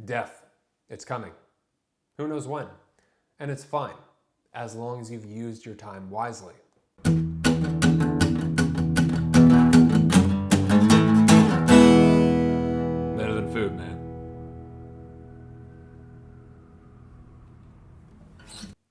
Death. It's coming. Who knows when? And it's fine, as long as you've used your time wisely. Better than food, man.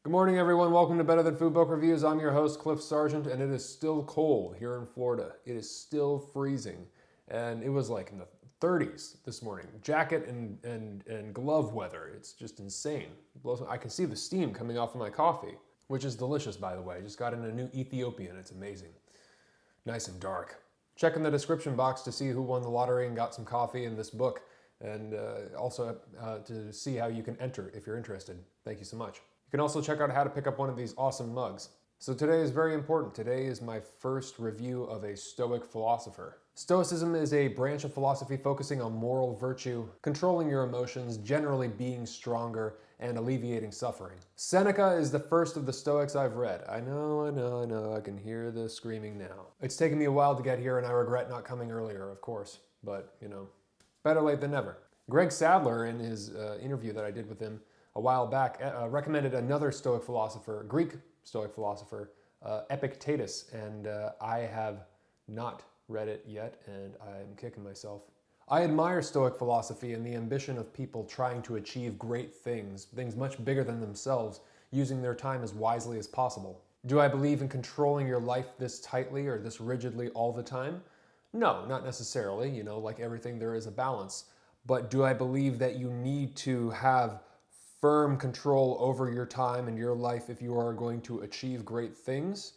Good morning, everyone. Welcome to Better Than Food Book Reviews. I'm your host, Cliff Sargent, and it is still cold here in Florida. It is still freezing, and it was like in the 30s this morning. Jacket and glove weather. It's just insane. I can see the steam coming off of my coffee, which is delicious, by the way. I just got in a new Ethiopian. It's amazing. Nice and dark. Check in the description box to see who won the lottery and got some coffee in this book, and also to see how you can enter if you're interested. Thank you so much. You can also check out how to pick up one of these awesome mugs. So today is very important. Today is my first review of a Stoic philosopher. Stoicism is a branch of philosophy focusing on moral virtue, controlling your emotions, generally being stronger, and alleviating suffering. Seneca is the first of the Stoics I've read. I know, I can hear the screaming now. It's taken me a while to get here, and I regret not coming earlier, of course. But, better late than never. Greg Sadler, in his interview that I did with him a while back, recommended another Stoic philosopher, Greek Stoic philosopher, Epictetus, and I have not read it yet, and I'm kicking myself. I admire Stoic philosophy and the ambition of people trying to achieve great things much bigger than themselves, using their time as wisely as possible. Do I believe in controlling your life this tightly or this rigidly all the time? No, not necessarily. Like everything, there is a balance. But do I believe that you need to have firm control over your time and your life if you are going to achieve great things?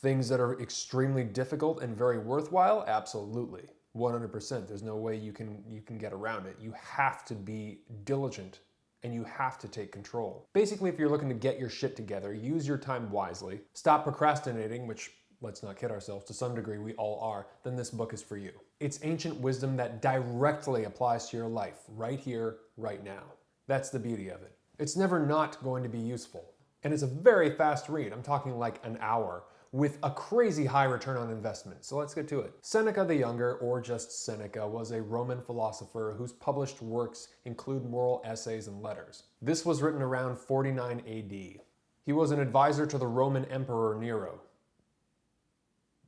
Things that are extremely difficult and very worthwhile? Absolutely. 100%. There's no way you can get around it. You have to be diligent and you have to take control. Basically, if you're looking to get your shit together, use your time wisely, stop procrastinating, which, let's not kid ourselves, to some degree we all are, then this book is for you. It's ancient wisdom that directly applies to your life, right here, right now. That's the beauty of it. It's never not going to be useful. And it's a very fast read. I'm talking like an hour with a crazy high return on investment. So let's get to it. Seneca the Younger, or just Seneca, was a Roman philosopher whose published works include moral essays and letters. This was written around 49 AD. He was an advisor to the Roman Emperor Nero.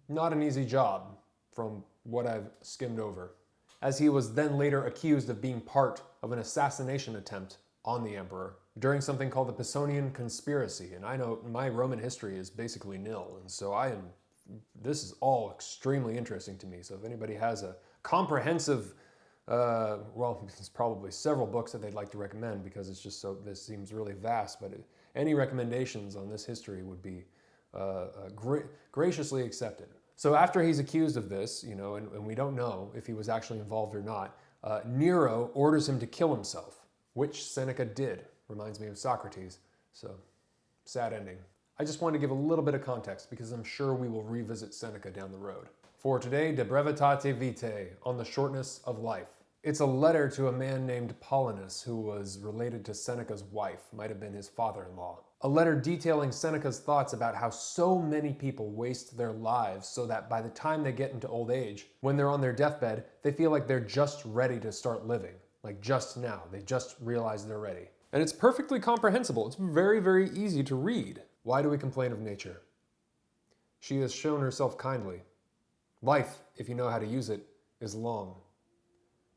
Not an easy job, from what I've skimmed over, as he was then later accused of being part of an assassination attempt on the emperor during something called the Pisonian Conspiracy. And I know my Roman history is basically nil, and so this is all extremely interesting to me. So if anybody has a comprehensive, it's probably several books that they'd like to recommend, because it's just this seems really vast, but any recommendations on this history would be graciously accepted. So after he's accused of this, and we don't know if he was actually involved or not, Nero orders him to kill himself, which Seneca did. Reminds me of Socrates. So, sad ending. I just wanted to give a little bit of context, because I'm sure we will revisit Seneca down the road. For today, De Brevitate Vitae, on the shortness of life. It's a letter to a man named Paulinus, who was related to Seneca's wife, might have been his father-in-law. A letter detailing Seneca's thoughts about how so many people waste their lives so that by the time they get into old age, when they're on their deathbed, they feel like they're just ready to start living. Like just now. They just realize they're ready. And it's perfectly comprehensible. It's very, very easy to read. Why do we complain of nature? She has shown herself kindly. Life, if you know how to use it, is long.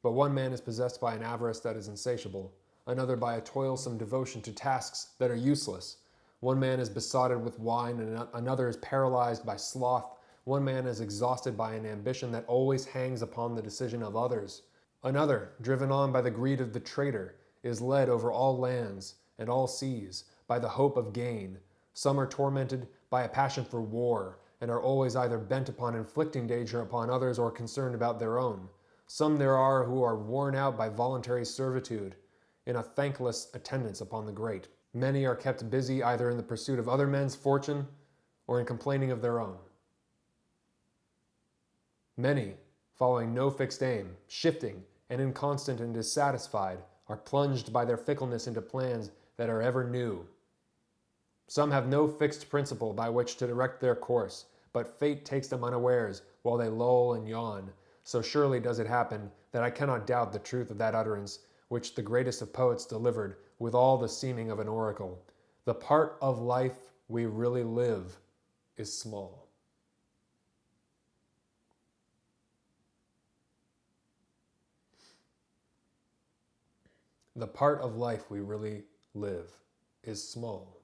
But one man is possessed by an avarice that is insatiable, another by a toilsome devotion to tasks that are useless. One man is besotted with wine, and another is paralyzed by sloth. One man is exhausted by an ambition that always hangs upon the decision of others. Another, driven on by the greed of the trader, is led over all lands and all seas by the hope of gain. Some are tormented by a passion for war, and are always either bent upon inflicting danger upon others or concerned about their own. Some there are who are worn out by voluntary servitude, in a thankless attendance upon the great. Many are kept busy either in the pursuit of other men's fortune or in complaining of their own. Many, following no fixed aim, shifting and inconstant and dissatisfied, are plunged by their fickleness into plans that are ever new. Some have no fixed principle by which to direct their course, but fate takes them unawares while they loll and yawn. So surely does it happen that I cannot doubt the truth of that utterance which the greatest of poets delivered with all the seeming of an oracle. The part of life we really live is small. The part of life we really live is small.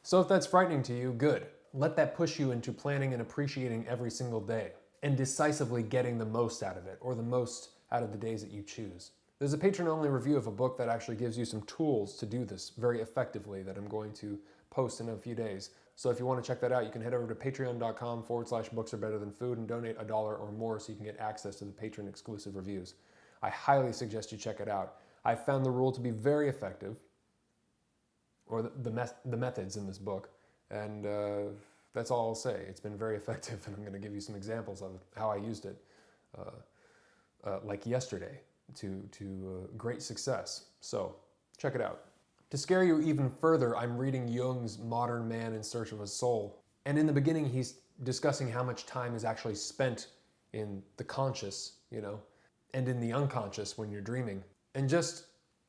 So if that's frightening to you, good. Let that push you into planning and appreciating every single day and decisively getting the most out of it, or the most out of the days that you choose. There's a Patron-only review of a book that actually gives you some tools to do this very effectively that I'm going to post in a few days. So if you want to check that out, you can head over to patreon.com/books-are-better-than-food and donate $1 or more so you can get access to the Patron exclusive reviews. I highly suggest you check it out. I found the rule to be very effective, or the methods in this book, and that's all I'll say. It's been very effective, and I'm going to give you some examples of how I used it, like yesterday, to great success. So check it out. To scare you even further, I'm reading Jung's Modern Man in Search of a Soul, and in the beginning he's discussing how much time is actually spent in the conscious, and in the unconscious when you're dreaming. And just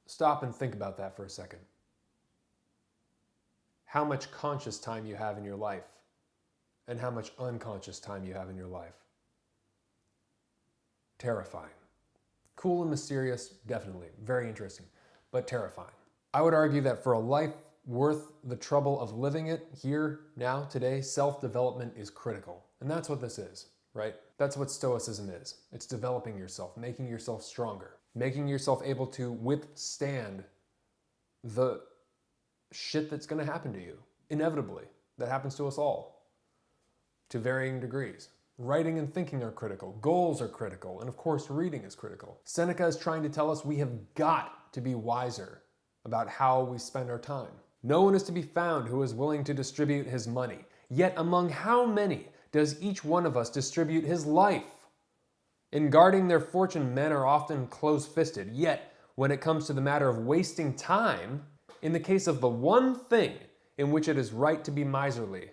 stop and think about that for a second. How much conscious time you have in your life, and how much unconscious time you have in your life. Terrifying. Cool and mysterious, definitely. Very interesting, but terrifying. I would argue that for a life worth the trouble of living it, here, now, today, self-development is critical. And that's what this is, right? That's what Stoicism is. It's developing yourself, making yourself stronger, making yourself able to withstand the shit that's going to happen to you, inevitably. That happens to us all, to varying degrees. Writing and thinking are critical, goals are critical, and of course reading is critical. Seneca is trying to tell us we have got to be wiser about how we spend our time. No one is to be found who is willing to distribute his money. Yet among how many does each one of us distribute his life? In guarding their fortune, men are often close-fisted. Yet, when it comes to the matter of wasting time, in the case of the one thing in which it is right to be miserly,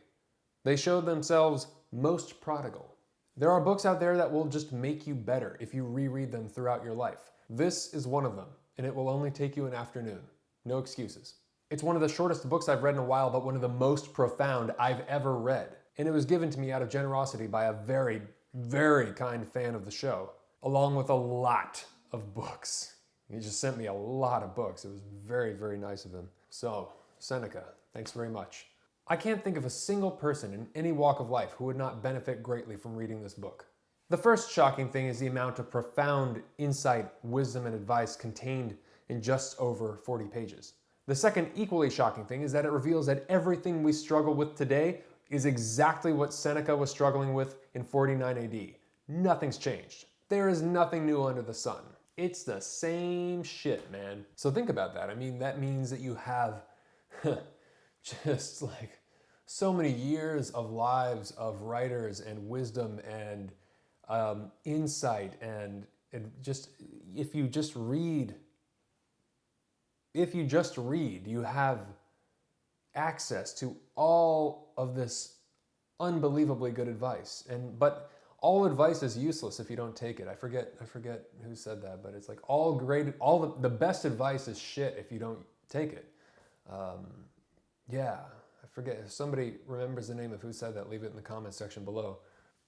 they show themselves most prodigal. There are books out there that will just make you better if you reread them throughout your life. This is one of them, and it will only take you an afternoon. No excuses. It's one of the shortest books I've read in a while, but one of the most profound I've ever read. And it was given to me out of generosity by a very, very kind fan of the show, along with a lot of books. He just sent me a lot of books. It was very, very nice of him. So, Seneca, thanks very much. I can't think of a single person in any walk of life who would not benefit greatly from reading this book. The first shocking thing is the amount of profound insight, wisdom, and advice contained in just over 40 pages. The second equally shocking thing is that it reveals that everything we struggle with today is exactly what Seneca was struggling with in 49 AD. Nothing's changed. There is nothing new under the sun. It's the same shit, man. So think about that. I mean, that means that you have just like so many years of lives of writers and wisdom and insight, and just if you just read, you have access to all of this unbelievably good advice. But all advice is useless if you don't take it. I forget who said that, but it's like all the best advice is shit if you don't take it. Yeah, I forget. If somebody remembers the name of who said that, leave it in the comments section below.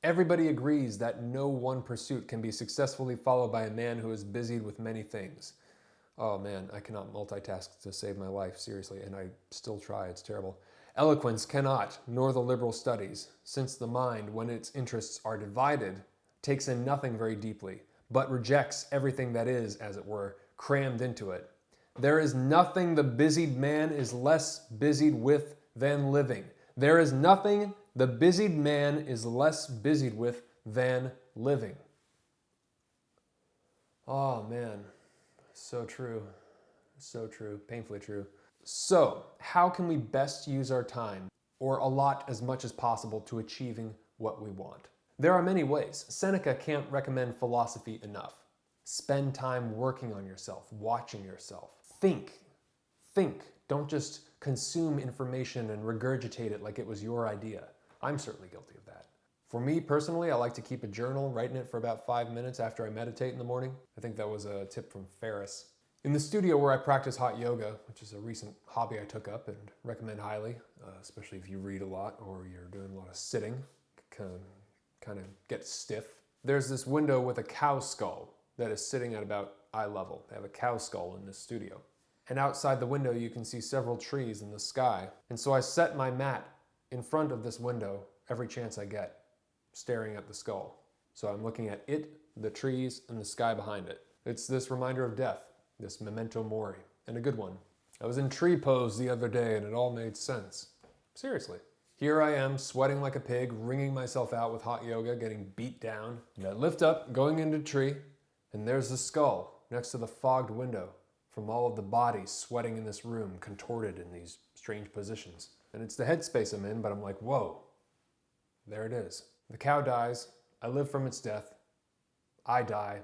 Everybody agrees that no one pursuit can be successfully followed by a man who is busied with many things. Oh man, I cannot multitask to save my life, seriously, and I still try, it's terrible. Eloquence cannot, nor the liberal studies, since the mind, when its interests are divided, takes in nothing very deeply, but rejects everything that is, as it were, crammed into it. There is nothing the busied man is less busied with than living. There is nothing the busied man is less busied with than living. Oh man, so true, painfully true. So, how can we best use our time, or allot as much as possible to achieving what we want? There are many ways. Seneca can't recommend philosophy enough. Spend time working on yourself, watching yourself. Think. Don't just consume information and regurgitate it like it was your idea. I'm certainly guilty of that. For me personally, I like to keep a journal, writing it for about 5 minutes after I meditate in the morning. I think that was a tip from Ferris. In the studio where I practice hot yoga, which is a recent hobby I took up and recommend highly, especially if you read a lot or you're doing a lot of sitting, kind of get stiff. There's this window with a cow skull that is sitting at about eye level. They have a cow skull in this studio. And outside the window, you can see several trees in the sky. And so I set my mat in front of this window every chance I get, staring at the skull. So I'm looking at it, the trees, and the sky behind it. It's this reminder of death, this memento mori, and a good one. I was in tree pose the other day and it all made sense. Seriously. Here I am, sweating like a pig, wringing myself out with hot yoga, getting beat down. And I lift up, going into the tree, and there's the skull next to the fogged window from all of the bodies sweating in this room, contorted in these strange positions. And it's the headspace I'm in, but I'm like, whoa, there it is. The cow dies, I live from its death, I die,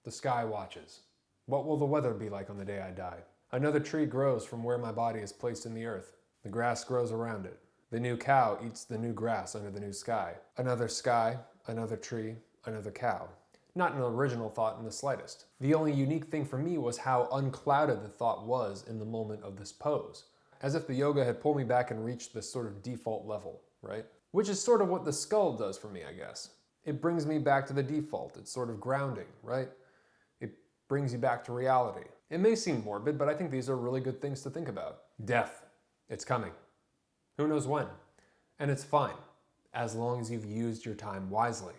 the sky watches. What will the weather be like on the day I die? Another tree grows from where my body is placed in the earth. The grass grows around it. The new cow eats the new grass under the new sky. Another sky, another tree, another cow. Not an original thought in the slightest. The only unique thing for me was how unclouded the thought was in the moment of this pose. As if the yoga had pulled me back and reached this sort of default level, right? Which is sort of what the skull does for me, I guess. It brings me back to the default. It's sort of grounding, right? It brings you back to reality. It may seem morbid, but I think these are really good things to think about. Death. It's coming. Who knows when? And it's fine, as long as you've used your time wisely.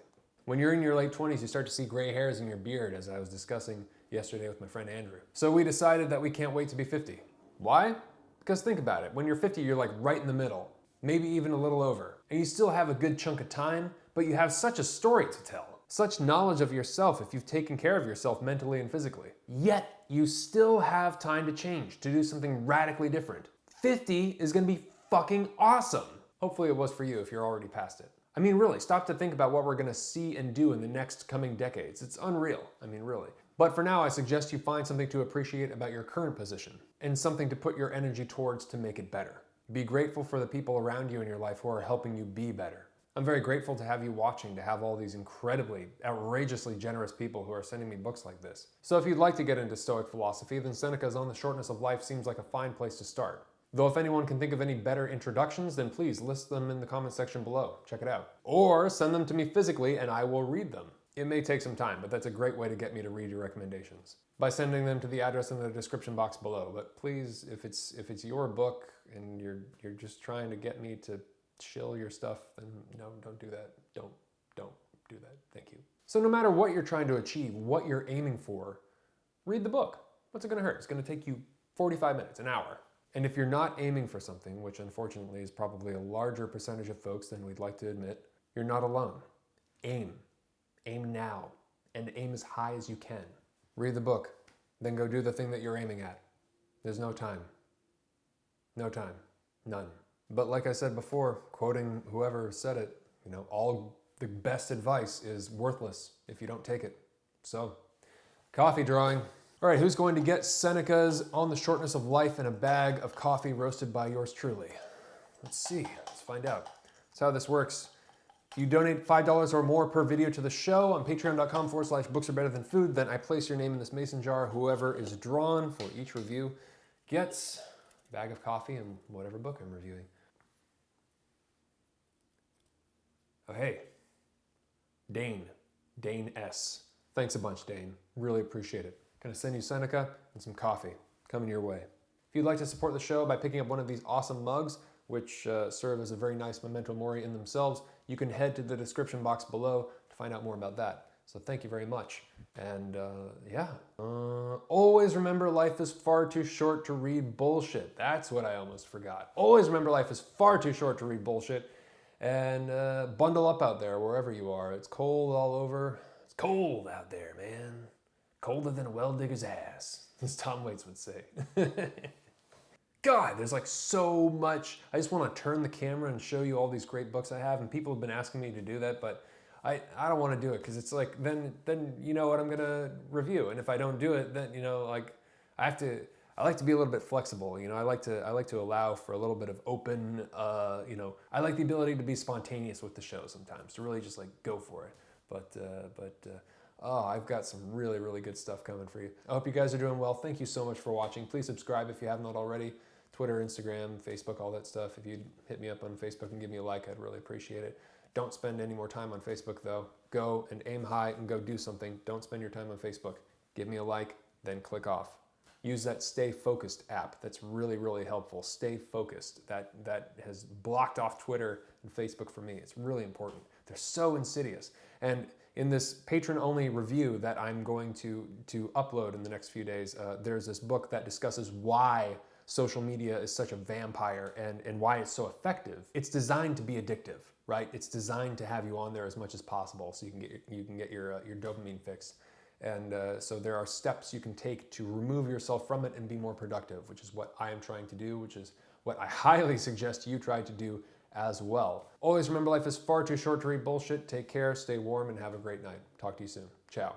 When you're in your late 20s, you start to see gray hairs in your beard, as I was discussing yesterday with my friend Andrew. So we decided that we can't wait to be 50. Why? Because think about it. When you're 50, you're like right in the middle, maybe even a little over. And you still have a good chunk of time, but you have such a story to tell. Such knowledge of yourself if you've taken care of yourself mentally and physically. Yet, you still have time to change, to do something radically different. 50 is gonna be fucking awesome. Hopefully it was for you if you're already past it. I mean, really, stop to think about what we're gonna see and do in the next coming decades. It's unreal. I mean, really. But for now, I suggest you find something to appreciate about your current position and something to put your energy towards to make it better. Be grateful for the people around you in your life who are helping you be better. I'm very grateful to have you watching, to have all these incredibly, outrageously generous people who are sending me books like this. So if you'd like to get into Stoic philosophy, then Seneca's On the Shortness of Life seems like a fine place to start. Though if anyone can think of any better introductions, then please list them in the comment section below. Check it out. Or send them to me physically and I will read them. It may take some time, but that's a great way to get me to read your recommendations. By sending them to the address in the description box below. But please, if it's your book and you're just trying to get me to shill your stuff, then no, don't do that. Don't do that. Thank you. So no matter what you're trying to achieve, what you're aiming for, read the book. What's it gonna hurt? It's gonna take you 45 minutes, an hour. And if you're not aiming for something, which unfortunately is probably a larger percentage of folks than we'd like to admit, you're not alone. Aim. Aim now. And aim as high as you can. Read the book. Then go do the thing that you're aiming at. There's no time. No time. None. But like I said before, quoting whoever said it, all the best advice is worthless if you don't take it. So, coffee drawing. All right, who's going to get Seneca's On the Shortness of Life in a bag of coffee roasted by yours truly? Let's see, let's find out. That's how this works. If you donate $5 or more per video to the show on patreon.com/books are better than food, then I place your name in this mason jar. Whoever is drawn for each review gets a bag of coffee and whatever book I'm reviewing. Oh, hey, Dane S. Thanks a bunch, Dane. Really appreciate it. Gonna send you Seneca and some coffee coming your way. If you'd like to support the show by picking up one of these awesome mugs, which serve as a very nice memento mori in themselves, you can head to the description box below to find out more about that. So thank you very much. And always remember life is far too short to read bullshit. That's what I almost forgot. Always remember life is far too short to read bullshit. And bundle up out there wherever you are. It's cold all over. It's cold out there, man. Colder than a well-digger's ass, as Tom Waits would say. God, there's like so much. I just want to turn the camera and show you all these great books I have, and people have been asking me to do that, but I don't want to do it because it's like then you know what I'm gonna review, and if I don't do it, then I have to. I like to be a little bit flexible. You know, I like to allow for a little bit of open. You know, I like the ability to be spontaneous with the show sometimes, to really just like go for it. Oh, I've got some really, really good stuff coming for you. I hope you guys are doing well. Thank you so much for watching. Please subscribe if you have not already. Twitter, Instagram, Facebook, all that stuff. If you'd hit me up on Facebook and give me a like, I'd really appreciate it. Don't spend any more time on Facebook though. Go and aim high and go do something. Don't spend your time on Facebook. Give me a like, then click off. Use that Stay Focused app. That's really, really helpful. Stay focused. That has blocked off Twitter and Facebook for me. It's really important. They're so insidious. And in this Patron Only review that I'm going to upload in the next few days, there's this book that discusses why social media is such a vampire and why it's so effective. It's designed to be addictive, right? It's designed to have you on there as much as possible so you can get your dopamine fix. And so there are steps you can take to remove yourself from it and be more productive, which is what I am trying to do, which is what I highly suggest you try to do as well. Always remember, life is far too short to read bullshit. Take care, stay warm, and have a great night. Talk to you soon. Ciao.